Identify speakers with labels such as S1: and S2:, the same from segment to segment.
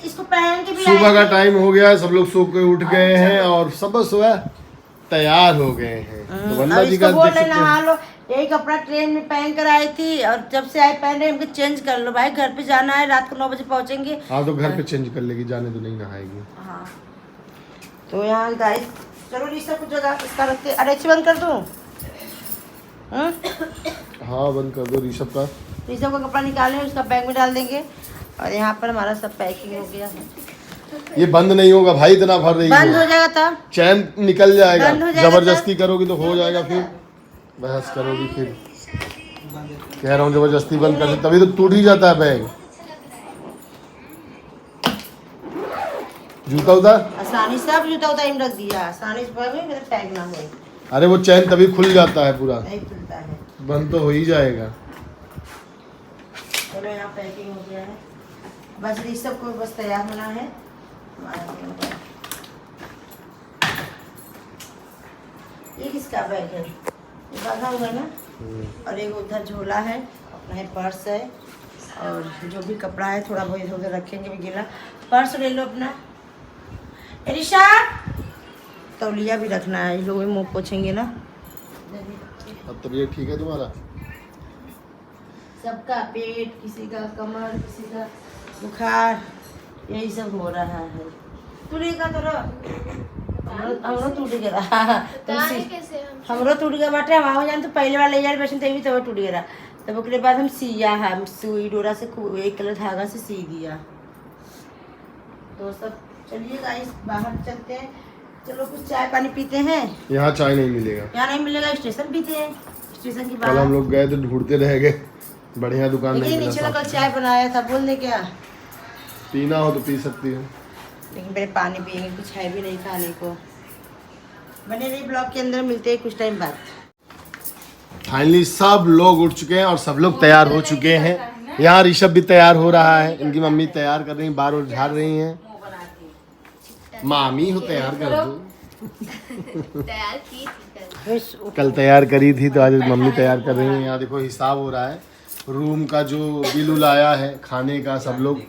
S1: इसको पहन के भी
S2: सुबह का टाइम हो गया है, सब लोग सो के उठ गए हैं और सब सुबह तैयार हो गए हैं। तो वंदना जी का
S1: बोल रहे नहा लो, यही कपड़ा ट्रेन में पहन कर आई थी और जब से आई पहन रहे हमको चेंज कर लो भाई, घर पे जाना है, रात को 9 बजे पहुंचेंगे।
S2: हाँ तो घर पे चेंज कर लेगी, जाने तो नहीं नहाएगी।
S1: हाँ तो यहाँ गाइस चलो ऋषभ कुछ जगह इसका रखते। अरे अच्छी बंद कर दूँ?
S2: हाँ बंद कर दो। ऋषभ का
S1: कपड़ा निकालें, उसका बैग में डाल देंगे और यहाँ पर हमारा सब पैकिंग हो गया है।
S2: ये बंद नहीं होगा भाई, इतना भर रही
S1: बंद हो जाएगा तब
S2: चैन निकल जाएगा।
S1: बंद हो जाएगा
S2: जबरदस्ती करोगी तो हो जाएगा, फिर बहस करोगी फिर। कह रहा हूँ जबरदस्ती बंद कर दे, तभी तो टूट ही जाता है बैग। जूता उतार,
S1: आसानी सब जूता उतार रख दिया, आसानी से मेरा टैग ना हो।
S2: अरे वो चैन तभी खुल जाता है पूरा,
S1: नहीं खुलता है।
S2: बंद तो हो ही जाएगा।
S1: चलो यहाँ पैकिंग हो गया है, बस ऋषभ को बस तैयार होना है। ये किसका बैग है? ये बांधा हुआ है ना, और एक उधर झोला है, अपना है पर्स है, और जो भी कपड़ा है थोड़ा बहुत इधर उधर रखेंगे भी गीला। पर्स ले लो अपना। ऋषभ तौलिया भी रखना है, ये लोग मुँह पोछेंगे ना।
S2: अब तबीयत ठीक है तुम्हारा?
S1: सबका पेट, किसी का कमर, किसी का बुखार, यही सब हो रहा है। टूटेगा तो हमरो टूट गया। हमरो टूट गया बाटे। हम आओ जान तो पहले वाला ले जा रहे तभी तो टूट गया। तब उसके बाद हम सिया है, सुई डोरा से एक कलर धागा से सी दिया। तो सब चलिए गाइस बाहर चलते हैं। चलो कुछ चाय पानी पीते हैं।
S2: यहाँ चाय नहीं मिलेगा,
S1: यहाँ नहीं मिलेगा, स्टेशन पीते हैं। स्टेशन की
S2: कल हम लोग गए तो ढूंढते रह गए, बढ़िया दुकान नहीं मिला।
S1: नीचे कल चाय बनाया था, बोल दे क्या
S2: पीना हो तो पी सकती हो,
S1: लेकिन पहले पानी पियेंगे, कुछ है भी नहीं खाने को। बने रही ब्लॉग के अंदर, मिलते हैं कुछ टाइम बाद।
S2: फाइनली सब लोग उठ चुके हैं और सब लोग तैयार हो चुके हैं। यहाँ ऋषभ भी तैयार हो रहा है, इनकी मम्मी तैयार कर रही हैं, बार झाड़ रही हैं। मामी हो तैयार कर दो।
S3: तैयार की थी
S2: कल तैयार करी थी तो आज मम्मी तैयार कर रही हैं। यहाँ देखो हिसाब हो रहा है, रूम का जो बिल आया है, खाने का, सब लोग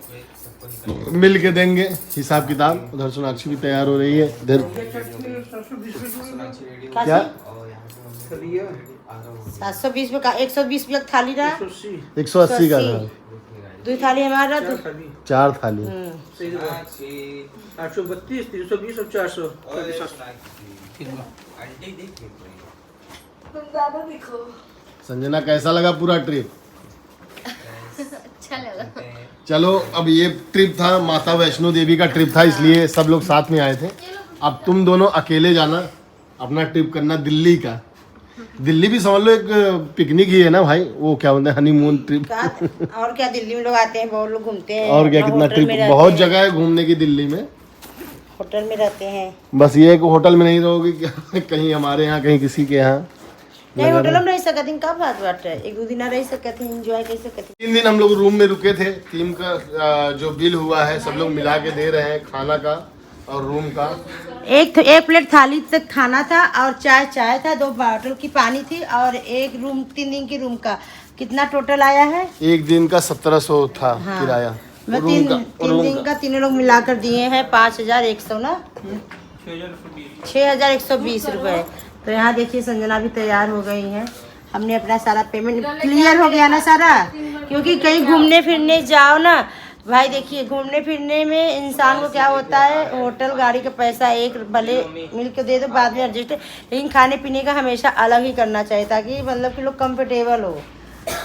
S2: मिल के देंगे हिसाब किताब। उधर सोनाक्षी भी तैयार हो रही है। इधर क्या
S1: 720 में का 120 में थाली रहा,
S2: 180 का था।
S1: 2 थाली हमारा,
S2: 4 थाली।
S4: 832, 320 और 400।
S2: संजना कैसा लगा पूरा ट्रिप?
S3: अच्छा लगा।
S2: चलो अब ये ट्रिप था माता वैष्णो देवी का ट्रिप था, इसलिए सब लोग साथ में आए थे। अब तुम दोनों अकेले जाना, अपना ट्रिप करना दिल्ली का। दिल्ली भी समझ लो एक पिकनिक ही है ना भाई, वो क्या बोलते हैं, हनीमून ट्रिप।
S1: और क्या, दिल्ली में लोग आते हैं, बहुत लोग घूमते हैं।
S2: और क्या, कितना ट्रिप, बहुत जगह है घूमने की दिल्ली में।
S1: होटल में रहते हैं,
S2: बस ये है कि होटल में नहीं रहोगे क्या, कहीं हमारे यहाँ कहीं किसी के यहाँ
S1: नहीं। होटल में रह सकते, का बात बात है, 1-2 दिन रह सकते हैं, एंजॉय कर सकते हैं।
S2: 3 दिन हम लोग रूम में रुके थे। टीम का जो बिल हुआ है सब लोग मिला के दे रहे हैं, खाना का और रूम का।
S1: एक प्लेट थाली तक खाना था और चाय था, 2 बॉटल की पानी थी और एक रूम 3 दिन की रूम का कितना टोटल आया है?
S2: एक दिन का 1700 था किराया।
S1: मैं 3 दिन का तीनों लोग मिलाकर दिए हैं 5100 ना, 6120 रुपए। तो यहाँ देखिए संजना भी तैयार हो गई हैं। हमने अपना सारा पेमेंट क्लियर हो गया ना सारा, क्योंकि कहीं घूमने फिरने जाओ ना भाई, देखिए घूमने फिरने में इंसान को क्या होता है, होटल गाड़ी का पैसा एक भले मिल के दे दो, बाद में एडजस्ट, लेकिन खाने पीने का हमेशा अलग ही करना चाहिए, ताकि मतलब कि लोग कंफर्टेबल हो,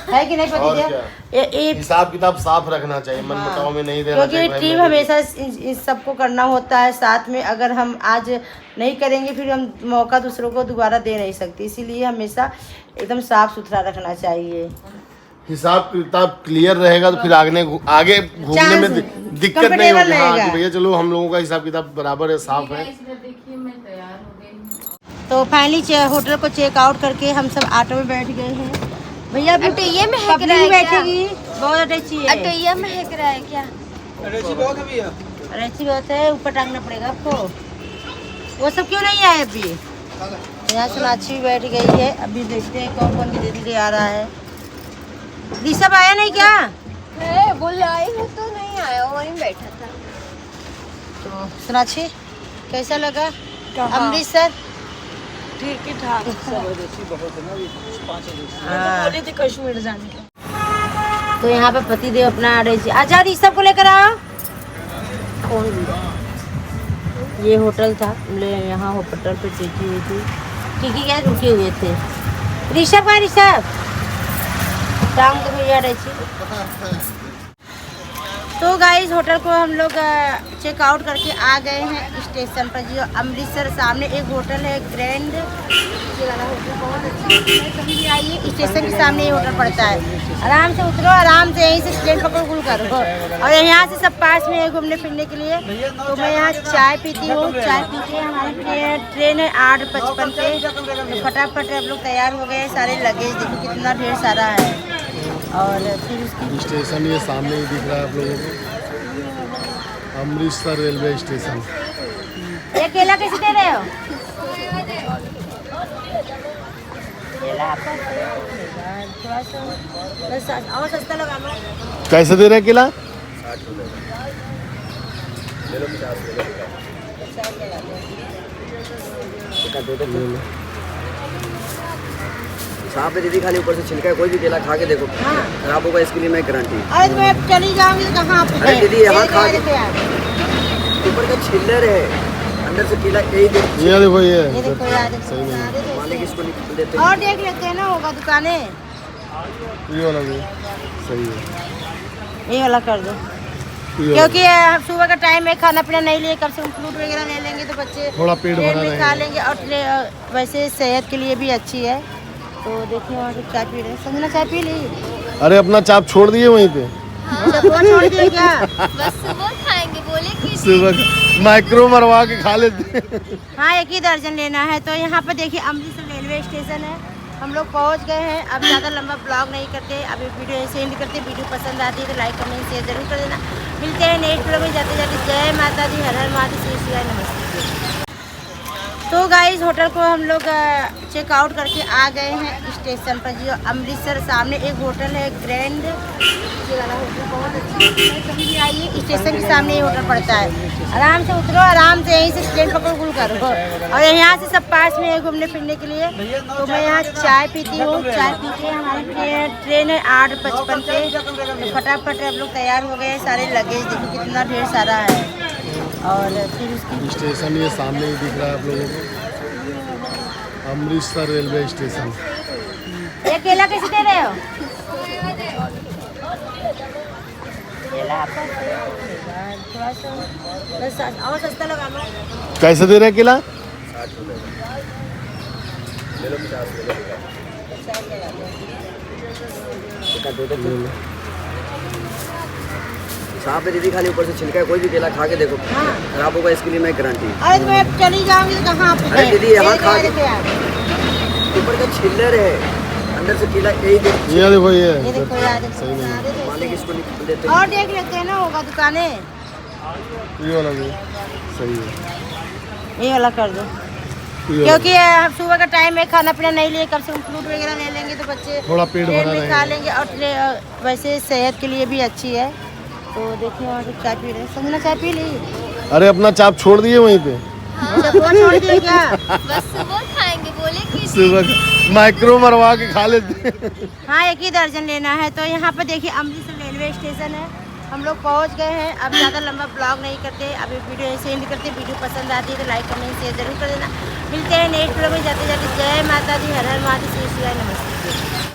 S1: है कि नहीं पति?
S2: हिसाब किताब साफ रखना चाहिए, मनमुटाव में नहीं रहना चाहिए,
S1: क्योंकि ट्रिप हमेशा इस सबको करना होता है साथ में। अगर हम आज नहीं करेंगे फिर हम मौका दूसरों को दोबारा दे नहीं सकते, इसीलिए हमेशा एकदम साफ सुथरा रखना चाहिए।
S2: हिसाब किताब क्लियर रहेगा तो फिर आगे घूमने में दिक्कत नहीं होगी। हाँ कि भैया चलो हम लोगों का हिसाब किताब बराबर है, साफ है।
S3: देखिए मैं तैयार हो गई।
S1: तो फाइनली होटल को चेक आउट करके हम सब ऑटो में बैठ गए हैं। भैया
S3: अटैया में है क्या?
S1: बैठेगी, बहुत अटैची है।
S3: अटैया में है क्या है क्या?
S4: अटैची बहुत है भैया,
S1: अटैची बहुत है, ऊपर टांगना पड़ेगा आपको। वो सब क्यों नहीं आए अभी? यहाँ सोनाक्षी बैठ गई है, अभी देखते हैं कौन कौन धीरे धीरे आ रहा है। ऋषभ आया नहीं क्या?
S3: है बोल आई है तो नहीं आया, वहीं बैठा था।
S1: तो सुनाक्षी कैसा लगा अमृतसर?
S3: ठीक ही ठाक
S4: बहुत है ना अभी 5
S1: हाँ।
S3: बोली थी कश्मीर जाने का।
S1: तो यहाँ पे पतिदेव अपना रहे थे। आजाद इस सबको लेकर आओ। कौन भी? ये होटल था, यहाँ होटल पे टिकी हुई थी। टिकी क्या रुके हुए थे। ऋषभ का ऋषभ टांग तो भैया रही थी। तो गाइस होटल को हम लोग चेकआउट करके आ गए हैं स्टेशन पर। जो अमृतसर सामने एक होटल है ग्रैंड, ये वाला होटल बहुत अच्छा है। कहीं भी आइए स्टेशन के सामने ये होटल पड़ता है। आराम से उतरो, आराम से यहीं से ट्रेन पकड़ गुल करो। और यहाँ से सब पास में है घूमने फिरने के लिए। तो मैं यहाँ चाय पीती हूँ। चाय पी के हमारी ट्रेन है 8:55 पे। तो फटाफट हम लोग तैयार हो गए। सारे लगेज देखो कितना ढेर सारा है। और फिर उसकी
S2: स्टेशन ये सामने ही दिख रहा है आप लोगों को, अमृतसर रेलवे स्टेशन।
S1: ये केला कैसे दे रहे हो? केला आपका थोड़ा सा और सस्ता लगा लो।
S2: कैसे दे रहे हैं केला?
S5: साफ है दीदी, खाली ऊपर से छिलका है। कोई भी केला खा के देखो,
S1: हाँ।
S5: खराब होगा इसके लिए मैं गारंटी।
S1: अरे तो मैं चली जाऊंगी तो कहाँ पे?
S5: अरे दीदी, यहाँ खा के-
S1: ये
S5: ऊपर का छिल्लर है, अंदर से केला यही देखो।
S2: ये देखो ये
S1: देखो यार,
S2: सही नहीं।
S5: मालिक इसको निकाल देते
S1: और देख लेते हैं ना, होगा दुकानें।
S2: ये वाला भी सही है।
S1: ये वाला कर दो,
S2: ये वाला।
S1: क्योंकि सुबह का टाइम है, खाना पीना नहीं लिए, कम से कम फ्रूट वगैरह ले लेंगे तो बच्चे
S2: थोड़ा पेट
S1: ट्रेन
S2: भरा
S1: में
S2: रहेगा।
S1: खा लेंगे। और वैसे सेहत के लिए भी अच्छी है। तो देखिए वहाँ से चाय पी रहे हैं। संजना चाय पी ली?
S2: अरे अपना चाप छोड़ दिए वहीं पे,
S1: सबको छोड़ दिए क्या?
S3: बस सुबह खाएंगे बोले कि
S2: सुबह माइक्रो मरवा के खा लेते हैं।
S1: हाँ, एक ही दर्जन लेना है। तो यहाँ पर देखिए अमृतसर रेलवे स्टेशन है। हम लोग पहुँच गए हैं। अब ज़्यादा लंबा ब्लॉग नहीं करते, अभी वीडियो ऐसे एंड करते। वीडियो पसंद आती है तो लाइक कमेंट शेयर जरूर कर देना। मिलते हैं नेक्स्ट ब्लॉग में। जाते जाते जय माता दी, हर हर महादेव, श्री शिवाय, नमस्ते। तो गाइस होटल को हम लोग चेकआउट करके आ गए हैं स्टेशन पर। जो अमृतसर सामने एक होटल है ग्रैंड, ये वाला होटल बहुत अच्छा है। कहीं भी आइए स्टेशन के सामने ये होटल पड़ता है। आराम से उतरो, आराम से यहीं से ट्रेन पकड़ गुल करो। और यहाँ से सब पास में है घूमने फिरने के लिए। तो मैं यहाँ चाय पीती हूँ। चाय पी के हमारी ट्रेन है 8:55 पे। तो फटाफट हम लोग तैयार हो गए। सारे लगेज देखो कितना ढेर सारा है। और फिर उसकी
S2: स्टेशन ये सामने ही दिख रहा है आप लोगों को, अमृतसर रेलवे स्टेशन।
S1: ये केला कैसे दे रहे हो? केला आपका थोड़ा सा और सस्ता लगा लो।
S2: कैसे दे रहे हैं केला?
S5: साफ है दीदी, खाली ऊपर से छिलका है। कोई भी केला खा के देखो,
S1: हाँ।
S5: खराब होगा इसके लिए मैं गारंटी।
S1: अरे तो मैं चली जाऊंगी तो कहाँ पे?
S5: अरे दीदी, यहाँ खा के-
S1: देखो यार,
S5: ऊपर का छिल्लर है, अंदर से केला यही देखो।
S2: ये देखो ये
S1: ये देखो यार,
S2: सही नहीं।
S5: मालिक इसको निकाल देते
S1: और देख लेते हैं ना, होगा दुकानें।
S2: ये वाला भी सही है।
S1: ये वाला कर दो,
S2: ये वाला।
S1: क्योंकि सुबह का टाइम है, खाना पीना नहीं लिए, कम से कम फ्रूट वगैरह ले लेंगे तो बच्चे
S2: थोड़ा पेट
S1: ट्रेन
S2: भरा
S1: में
S2: रहेगा।
S1: खा लेंगे। और वैसे सेहत के लिए भी अच्छी है। तो देखिए वहाँ से चाय पी रहे हैं। संजना चाय पी ली?
S2: अरे अपना चाप छोड़ दिए वहीं पे,
S1: सबको छोड़ दिए क्या?
S3: बस सुबह खाएंगे बोले कि
S2: सुबह माइक्रो मरवा के खा लेते हैं।
S1: हाँ, एक ही दर्जन लेना है। तो यहाँ पर देखिए अमृतसर रेलवे स्टेशन है। हम लोग पहुँच गए हैं। अब ज़्यादा लंबा ब्लॉग नहीं करते, अभी वीडियो ऐसे एंड करते। वीडियो पसंद आती है तो लाइक कमेंट शेयर जरूर कर देना। मिलते हैं नेक्स्ट ब्लॉग में। जाते जाते जय माता दी, हर हर महादेव, श्री शिवाय, नमस्ते।